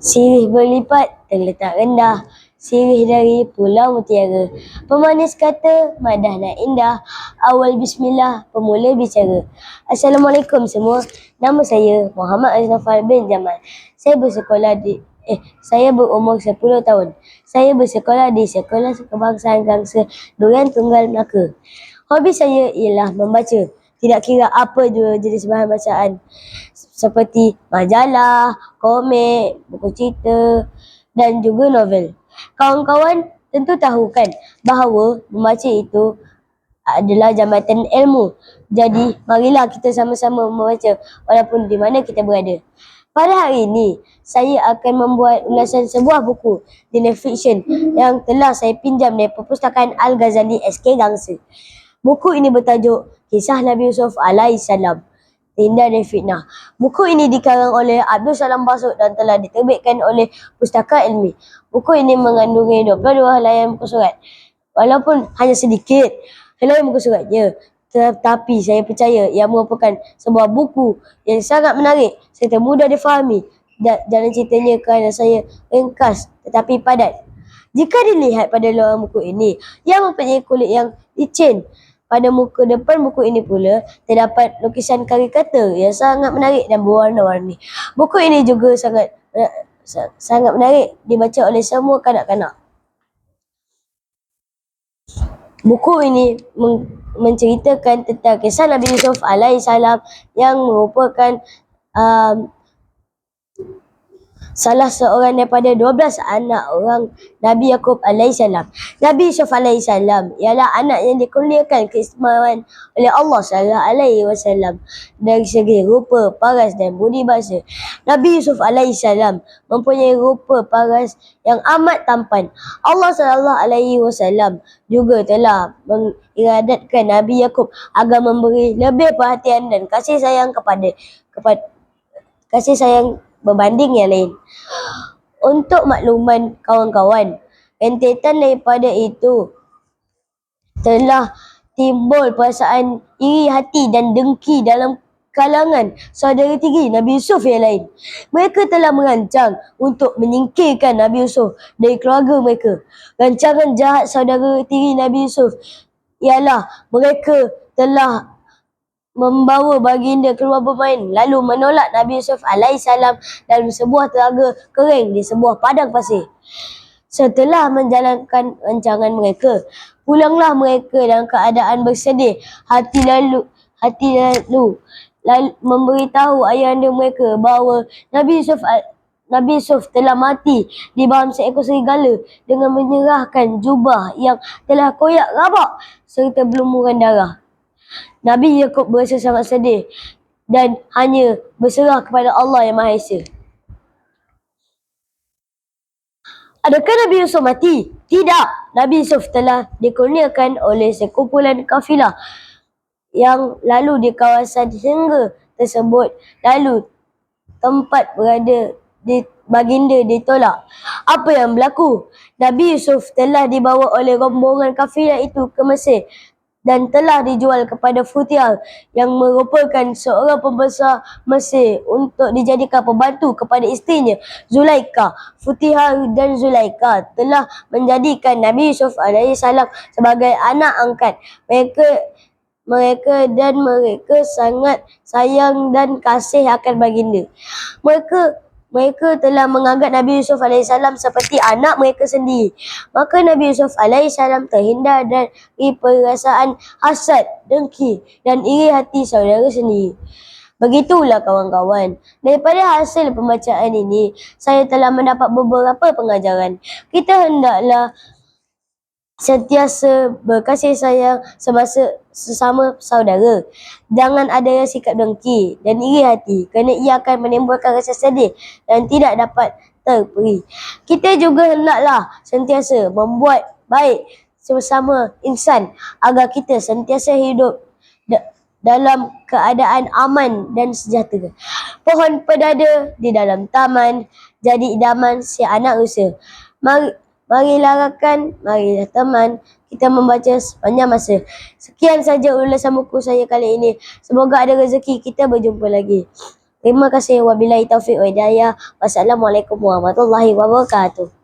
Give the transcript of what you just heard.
Sirih berlipat terletak rendah, sirih dari Pulau Mutiara. Pemanis kata, madah nak indah, awal bismillah, pemula bicara. Assalamualaikum semua, nama saya Muhammad Aznafal bin Jamal. Saya berumur 10 tahun. Saya bersekolah di Sekolah Kebangsaan Gangsa Durian Tunggal Melaka. Hobi saya ialah membaca, tidak kira apa jua jenis bahan bacaan, seperti majalah, komik, buku cerita dan juga novel. Kawan-kawan tentu tahu kan bahawa membaca itu adalah jambatan ilmu. Jadi marilah kita sama-sama membaca walaupun di mana kita berada. Pada hari ini, saya akan membuat ulasan sebuah buku genre fiction yang telah saya pinjam dari Perpustakaan Al-Ghazali SK Gangsa. Buku ini bertajuk Kisah Nabi Yusuf alaihissalam, Terhindar dari Fitnah. Buku ini dikarang oleh Abdul Salam Basuk dan telah diterbitkan oleh Pustaka Ilmi. Buku ini mengandungi 22 helaian muka surat. Walaupun hanya sedikit helaian muka suratnya, tetapi saya percaya ia merupakan sebuah buku yang sangat menarik serta mudah difahami. Jalan ceritanya kerana saya ringkas tetapi padat. Jika dilihat pada luar buku ini, ia mempunyai kulit yang licin. Pada muka depan buku ini pula terdapat lukisan karikatur yang sangat menarik dan berwarna-warni. Buku ini juga sangat menarik dibaca oleh semua kanak-kanak. Buku ini menceritakan tentang kisah Nabi Yusuf alaihissalam yang merupakan salah seorang daripada 12 anak orang Nabi Yaqub alaihissalam. Nabi Yusuf alaihissalam ialah anak yang dikurniakan keistimewaan oleh Allah SAW dari segi rupa, paras dan budi bahasa. Nabi Yusuf alaihissalam mempunyai rupa paras yang amat tampan. Allah SAW juga telah mengiradatkan Nabi Yaqub agar memberi lebih perhatian dan kasih sayang kepada kasih sayang berbanding yang lain. Untuk makluman kawan-kawan, rentetan daripada itu telah timbul perasaan iri hati dan dengki dalam kalangan saudara tiri Nabi Yusuf yang lain. Mereka telah merancang untuk menyingkirkan Nabi Yusuf dari keluarga mereka. Rancangan jahat saudara tiri Nabi Yusuf ialah mereka telah membawa baginda keluar bermain lalu menolak Nabi Yusuf alaihissalam dalam sebuah telaga kering di sebuah padang pasir. Setelah menjalankan rancangan mereka, pulanglah mereka dalam keadaan bersedih hati lalu memberitahu ayahanda mereka bahawa Nabi Yusuf telah mati di bawah seekor serigala dengan menyerahkan jubah yang telah koyak rabak serta berlumuran darah. Nabi Yaqub berasa sangat sedih dan hanya berserah kepada Allah yang Maha Esa. Adakah Nabi Yusuf mati? Tidak. Nabi Yusuf telah dikurniakan oleh sekumpulan kafilah yang lalu di kawasan Hingga tersebut. Lalu tempat berada di baginda ditolak. Apa yang berlaku? Nabi Yusuf telah dibawa oleh rombongan kafilah itu ke Mesir dan telah dijual kepada Futihar yang merupakan seorang pembesar Mesir untuk dijadikan pembantu kepada isterinya Zulaikha. Futihar dan Zulaikha telah menjadikan Nabi Yusuf alaihissalam sebagai anak angkat. Mereka sangat sayang dan kasih akan baginda. Mereka telah menganggap Nabi Yusuf alaihissalam seperti anak mereka sendiri. Maka Nabi Yusuf alaihissalam terhindar dari perasaan hasad, dengki dan iri hati saudara sendiri. Begitulah kawan-kawan, daripada hasil pembacaan ini, saya telah mendapat beberapa pengajaran. Kita hendaklah sentiasa berkasih sayang sesama saudara. Jangan ada sikap dengki dan iri hati kerana ia akan menimbulkan rasa sedih dan tidak dapat terperi. Kita juga hendaklah sentiasa membuat baik sesama insan agar kita sentiasa hidup dalam keadaan aman dan sejahtera. Pohon pedada di dalam taman jadi idaman si anak rusa. Marilah rakan, marilah teman, kita membaca sepanjang masa. Sekian saja ulasan buku saya kali ini. Semoga ada rezeki kita berjumpa lagi. Terima kasih. Wabillahi taufiq wa hidayah. Wassalamualaikum warahmatullahi wabarakatuh.